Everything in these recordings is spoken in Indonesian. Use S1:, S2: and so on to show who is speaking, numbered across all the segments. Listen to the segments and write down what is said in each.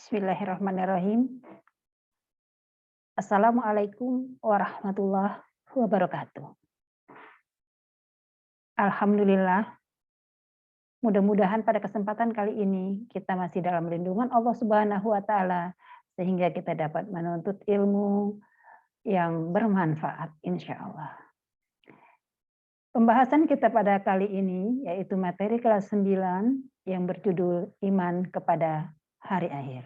S1: Bismillahirrahmanirrahim. Assalamualaikum warahmatullahi wabarakatuh. Alhamdulillah, mudah-mudahan pada kesempatan kali ini kita masih dalam lindungan Allah Subhanahu wa taala sehingga kita dapat menuntut ilmu yang bermanfaat insya Allah. Pembahasan kita pada kali ini yaitu materi kelas 9 yang berjudul Iman kepada Hari Akhir.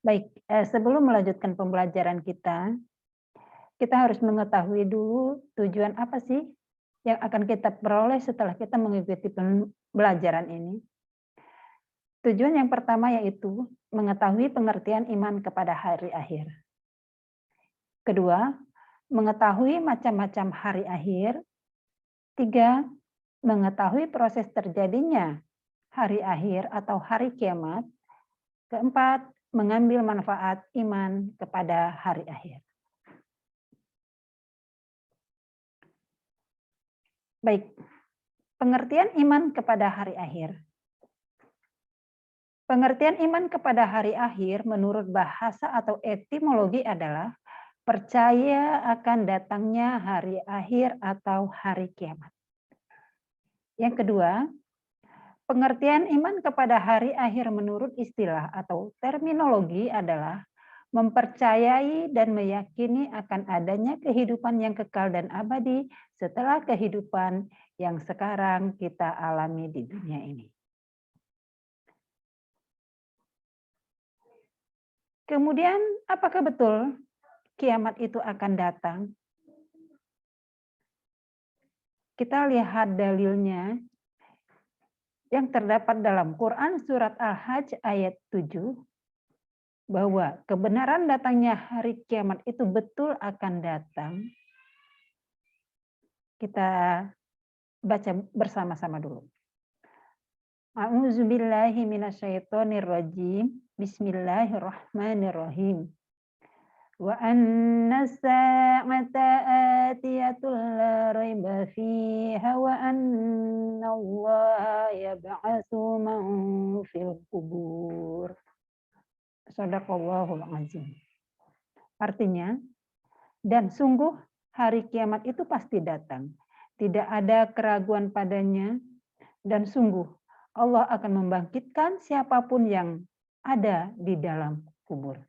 S1: Baik, sebelum melanjutkan pembelajaran kita harus mengetahui dulu tujuan apa sih yang akan kita peroleh setelah kita mengikuti pembelajaran ini. Tujuan yang pertama yaitu mengetahui pengertian iman kepada hari akhir. Kedua, mengetahui macam-macam hari akhir. Tiga, mengetahui proses terjadinya hari akhir atau hari kiamat. Keempat, mengambil manfaat iman kepada hari akhir. Baik, pengertian iman kepada hari akhir. Pengertian iman kepada hari akhir menurut bahasa atau etimologi adalah percaya akan datangnya hari akhir atau hari kiamat. Yang kedua, pengertian iman kepada hari akhir menurut istilah atau terminologi adalah mempercayai dan meyakini akan adanya kehidupan yang kekal dan abadi setelah kehidupan yang sekarang kita alami di dunia ini. Kemudian, apakah betul kiamat itu akan datang? Kita lihat dalilnya yang terdapat dalam Quran surat Al-Hajj ayat 7, bahwa kebenaran datangnya hari kiamat itu betul akan datang. Kita baca bersama-sama dulu. A'udzubillahi minasyaitonirrajim. Bismillahirrahmanirrahim. Wa anna as-sa'ata atiyatul la raiba fiha wa anna Allaha yab'atsu man fil qubur. Shadaqallahul azim. Artinya, dan sungguh hari kiamat itu pasti datang. Tidak ada keraguan padanya, dan sungguh Allah akan membangkitkan siapapun yang ada di dalam kubur.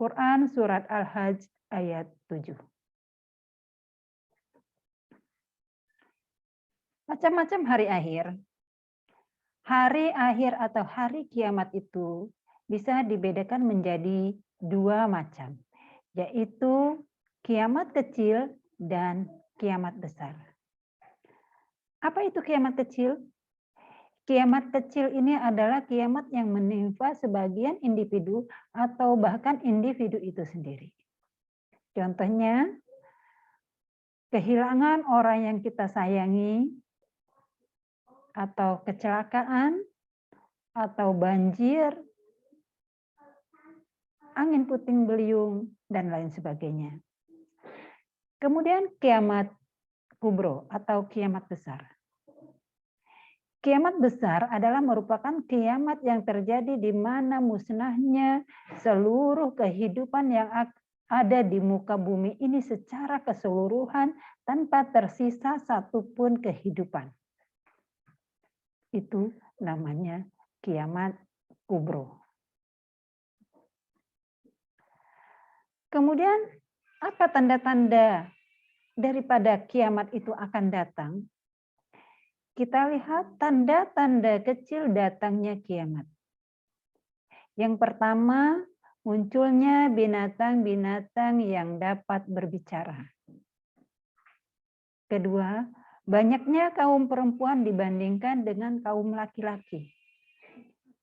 S1: Quran surat Al-Hajj ayat 7. Macam-macam hari akhir. Hari akhir atau hari kiamat itu bisa dibedakan menjadi dua macam, yaitu kiamat kecil dan kiamat besar. Apa itu kiamat kecil? Kiamat kecil ini adalah kiamat yang menimpa sebagian individu atau bahkan individu itu sendiri. Contohnya, kehilangan orang yang kita sayangi, atau kecelakaan, atau banjir, angin puting beliung, dan lain sebagainya. Kemudian kiamat kubro atau kiamat besar. Kiamat besar adalah merupakan kiamat yang terjadi di mana musnahnya seluruh kehidupan yang ada di muka bumi ini secara keseluruhan tanpa tersisa satupun kehidupan. Itu namanya kiamat kubro. Kemudian apa tanda-tanda daripada kiamat itu akan datang? Kita lihat tanda-tanda kecil datangnya kiamat. Yang pertama, munculnya binatang-binatang yang dapat berbicara. Kedua, banyaknya kaum perempuan dibandingkan dengan kaum laki-laki.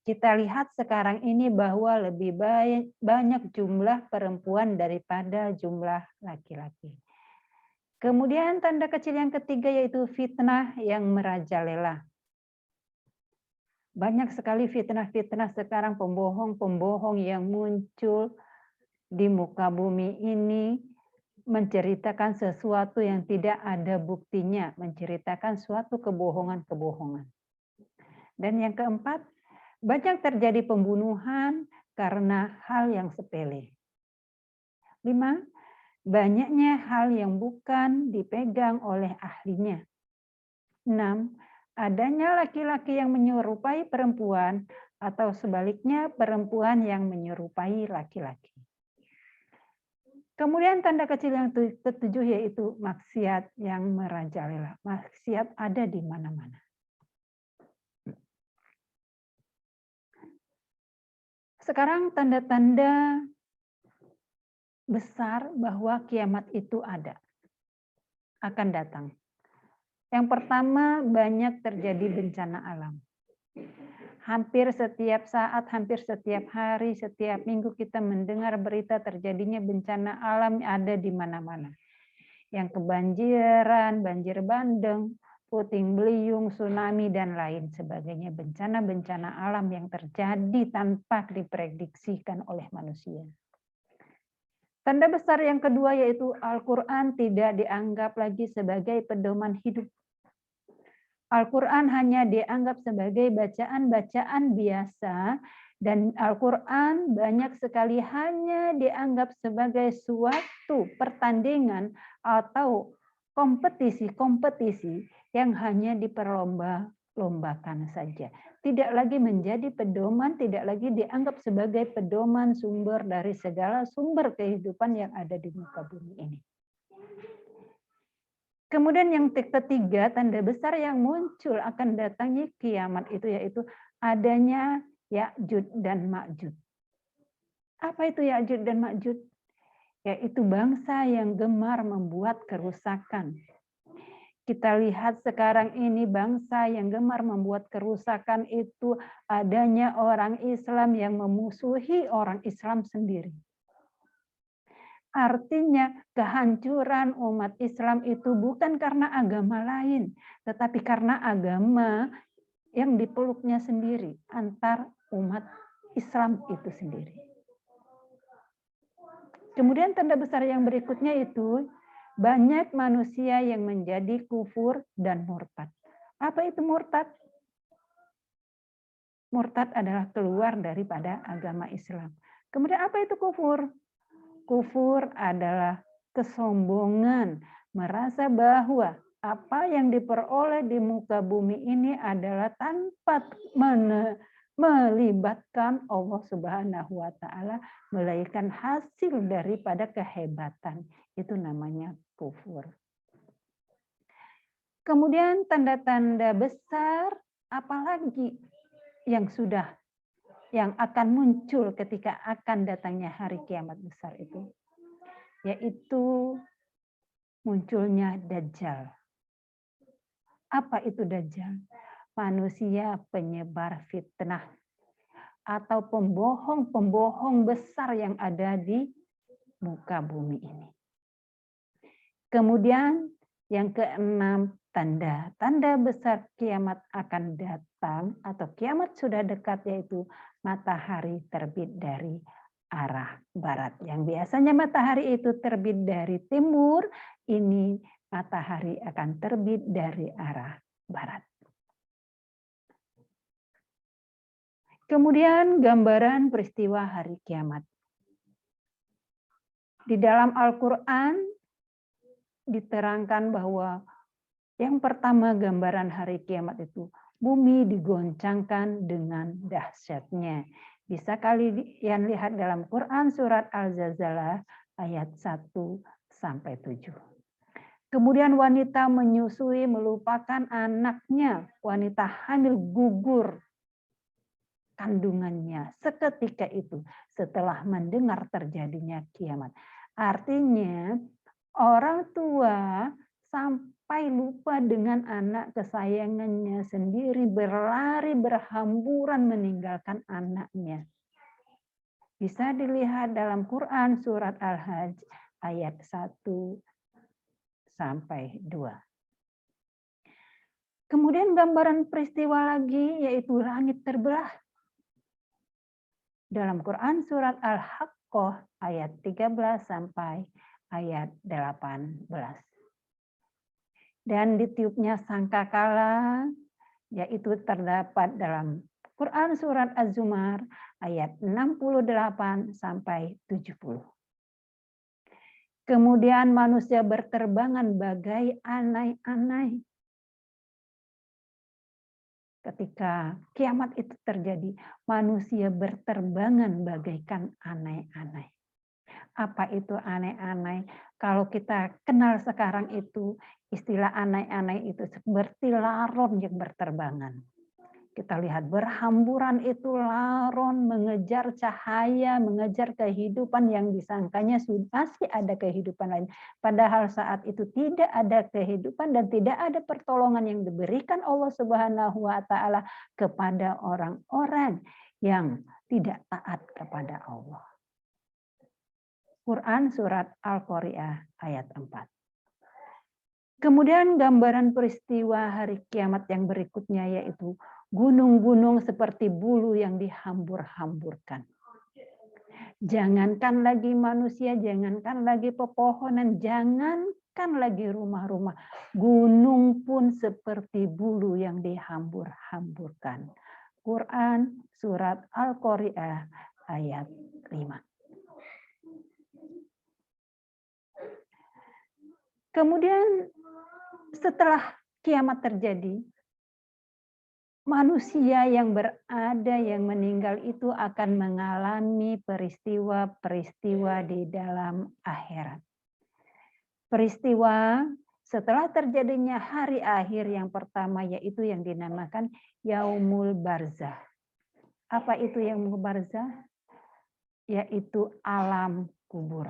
S1: Kita lihat sekarang ini bahwa lebih banyak jumlah perempuan daripada jumlah laki-laki. Kemudian tanda kecil yang ketiga yaitu fitnah yang merajalela. Banyak sekali fitnah-fitnah sekarang, pembohong-pembohong yang muncul di muka bumi ini menceritakan sesuatu yang tidak ada buktinya, menceritakan suatu kebohongan-kebohongan. Dan yang keempat, Banyak terjadi pembunuhan karena hal yang sepele. 5. Banyaknya hal yang bukan dipegang oleh ahlinya. 6. Adanya laki-laki yang menyerupai perempuan atau sebaliknya perempuan yang menyerupai laki-laki. Kemudian tanda kecil yang ketujuh yaitu maksiat yang merajalela. Maksiat ada di mana-mana. Sekarang tanda-tanda besar bahwa kiamat itu ada, akan datang. Yang pertama, banyak terjadi bencana alam. Hampir setiap saat, hampir setiap hari, setiap minggu kita mendengar berita terjadinya bencana alam ada di mana-mana. Yang kebanjiran, banjir bandang, puting beliung, tsunami, dan lain sebagainya. Bencana-bencana alam yang terjadi tanpa diprediksikan oleh manusia. Tanda besar yang kedua yaitu Al-Quran tidak dianggap lagi sebagai pedoman hidup. Al-Quran hanya dianggap sebagai bacaan-bacaan biasa, dan Al-Quran banyak sekali hanya dianggap sebagai suatu pertandingan atau kompetisi-kompetisi yang hanya diperlomba-lombakan saja. Tidak lagi menjadi pedoman, tidak lagi dianggap sebagai pedoman sumber dari segala sumber kehidupan yang ada di muka bumi ini. Kemudian yang ketiga, tanda besar yang muncul akan datangnya kiamat itu yaitu adanya Ya'juj dan Ma'juj. Apa itu Ya'juj dan Ma'juj? Yaitu bangsa yang gemar membuat kerusakan. Kita lihat sekarang ini bangsa yang gemar membuat kerusakan itu adanya orang Islam yang memusuhi orang Islam sendiri. Artinya kehancuran umat Islam itu bukan karena agama lain, tetapi karena agama yang dipeluknya sendiri antar umat Islam itu sendiri. Kemudian tanda besar yang berikutnya itu banyak manusia yang menjadi kufur dan murtad. Apa itu murtad? Murtad adalah keluar daripada agama Islam. Kemudian apa itu kufur? Kufur adalah kesombongan, merasa bahwa apa yang diperoleh di muka bumi ini adalah tanpa melibatkan Allah Subhanahu wa taala, melainkan hasil daripada kehebatan. Itu namanya kufur. Kemudian tanda-tanda besar apalagi yang akan muncul ketika akan datangnya hari kiamat besar itu, yaitu munculnya Dajjal. Apa itu Dajjal? Manusia penyebar fitnah atau pembohong-pembohong besar yang ada di muka bumi ini. Kemudian yang keenam, tanda besar kiamat akan datang atau kiamat sudah dekat, yaitu matahari terbit dari arah barat. Yang biasanya matahari itu terbit dari timur, ini matahari akan terbit dari arah barat. Kemudian gambaran peristiwa hari kiamat. Di dalam Al-Quran diterangkan bahwa yang pertama gambaran hari kiamat itu bumi digoncangkan dengan dahsyatnya. Bisa kalian lihat dalam Quran surat Al-Zalzalah ayat 1-7. Kemudian wanita menyusui melupakan anaknya, wanita hamil gugur kandungannya seketika itu setelah mendengar terjadinya kiamat. Artinya orang tua sampai lupa dengan anak kesayangannya sendiri, berlari berhamburan meninggalkan anaknya. Bisa dilihat dalam Quran surat Al-Hajj ayat 1-2. Kemudian gambaran peristiwa lagi yaitu langit terbelah. Dalam Quran surat Al-Haqqah ayat 13 sampai ayat 18. Dan ditiupnya sangkakala, yaitu terdapat dalam Quran surat Az-Zumar ayat 68 sampai 70. Kemudian manusia berterbangan bagai anai-anai. Ketika kiamat itu terjadi, manusia berterbangan bagaikan anai-anai. Apa itu anai-anai? Kalau kita kenal sekarang itu, istilah anai-anai itu seperti laron yang berterbangan. Kita lihat berhamburan itu laron mengejar cahaya, mengejar kehidupan yang disangkanya masih ada kehidupan lain. Padahal saat itu tidak ada kehidupan dan tidak ada pertolongan yang diberikan Allah Subhanahu wa taala kepada orang-orang yang tidak taat kepada Allah. Quran surat Al-Qari'ah ayat 4. Kemudian gambaran peristiwa hari kiamat yang berikutnya yaitu gunung-gunung seperti bulu yang dihambur-hamburkan. Jangankan lagi manusia, jangankan lagi pepohonan, jangankan lagi rumah-rumah. Gunung pun seperti bulu yang dihambur-hamburkan. Quran surat Al-Qari'ah ayat 5. Kemudian setelah kiamat terjadi, manusia yang berada yang meninggal itu akan mengalami peristiwa-peristiwa di dalam akhirat. Peristiwa setelah terjadinya hari akhir yang pertama yaitu yang dinamakan Yaumul Barzah. Apa itu Yaumul Barzah? Yaitu alam kubur.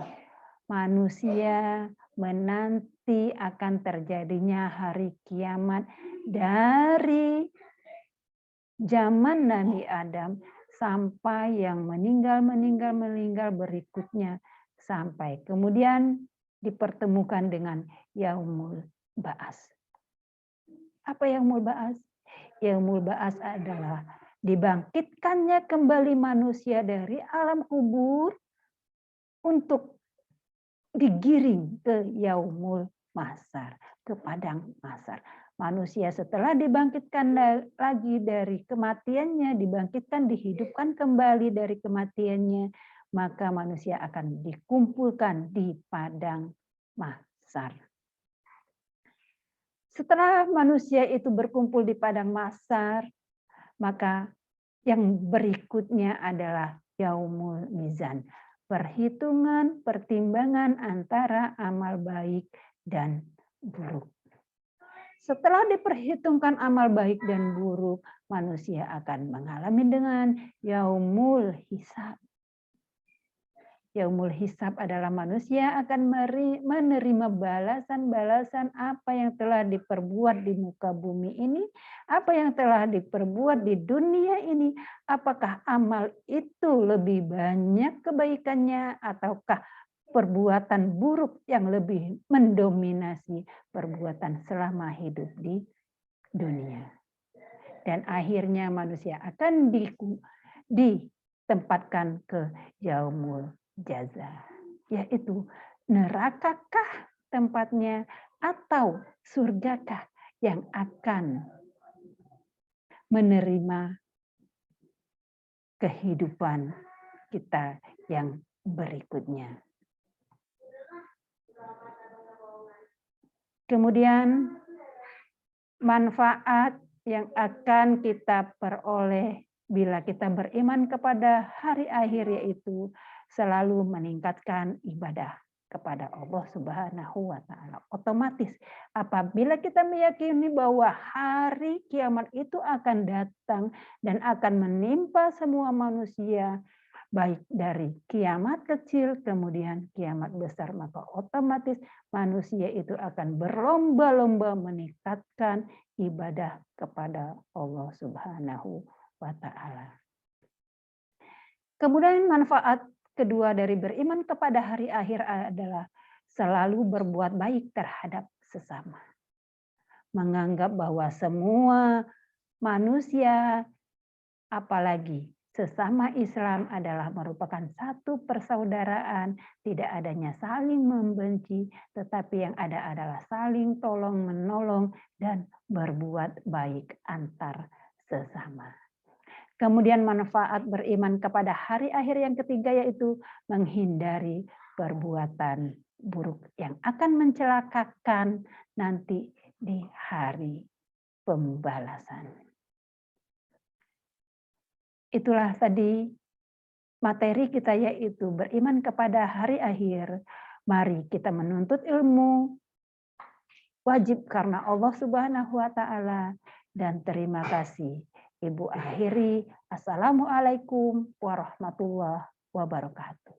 S1: Manusia menanti akan terjadinya hari kiamat dari zaman Nabi Adam sampai yang meninggal berikutnya sampai kemudian dipertemukan dengan Yaumul Ba'as. Apa Yaumul Ba'as? Yaumul Ba'as adalah dibangkitkannya kembali manusia dari alam kubur untuk digiring ke Yaumul Mahsyar, ke padang mahsyar. Manusia setelah dibangkitkan lagi dari kematiannya, dibangkitkan, dihidupkan kembali dari kematiannya, maka manusia akan dikumpulkan di padang mahsyar. Setelah manusia itu berkumpul di padang mahsyar, maka yang berikutnya adalah Yaumul Mizan. Perhitungan, pertimbangan antara amal baik dan buruk. Setelah diperhitungkan amal baik dan buruk, manusia akan mengalami dengan Yaumul Hisab. Yaumul Hisab adalah manusia akan menerima balasan-balasan apa yang telah diperbuat di muka bumi ini, apa yang telah diperbuat di dunia ini, apakah amal itu lebih banyak kebaikannya ataukah perbuatan buruk yang lebih mendominasi perbuatan selama hidup di dunia. Dan akhirnya manusia akan ditempatkan ke Yaumul Jaza, yaitu nerakakah tempatnya atau surgakah yang akan menerima kehidupan kita yang berikutnya. Kemudian manfaat yang akan kita peroleh bila kita beriman kepada hari akhir yaitu selalu meningkatkan ibadah kepada Allah Subhanahu wa taala. Otomatis apabila kita meyakini bahwa hari kiamat itu akan datang dan akan menimpa semua manusia, baik dari kiamat kecil kemudian kiamat besar, maka otomatis manusia itu akan berlomba-lomba meningkatkan ibadah kepada Allah Subhanahu wa taala. Kemudian manfaat kedua dari beriman kepada hari akhir adalah selalu berbuat baik terhadap sesama. Menganggap bahwa semua manusia apalagi sesama Islam adalah merupakan satu persaudaraan, tidak adanya saling membenci, tetapi yang ada adalah saling tolong-menolong dan berbuat baik antar sesama. Kemudian manfaat beriman kepada hari akhir yang ketiga yaitu menghindari perbuatan buruk yang akan mencelakakan nanti di hari pembalasan. Itulah tadi materi kita yaitu beriman kepada hari akhir. Mari kita menuntut ilmu wajib karena Allah Subhanahu wa taala dan terima kasih. Ibu akhiri, Assalamualaikum warahmatullahi wabarakatuh.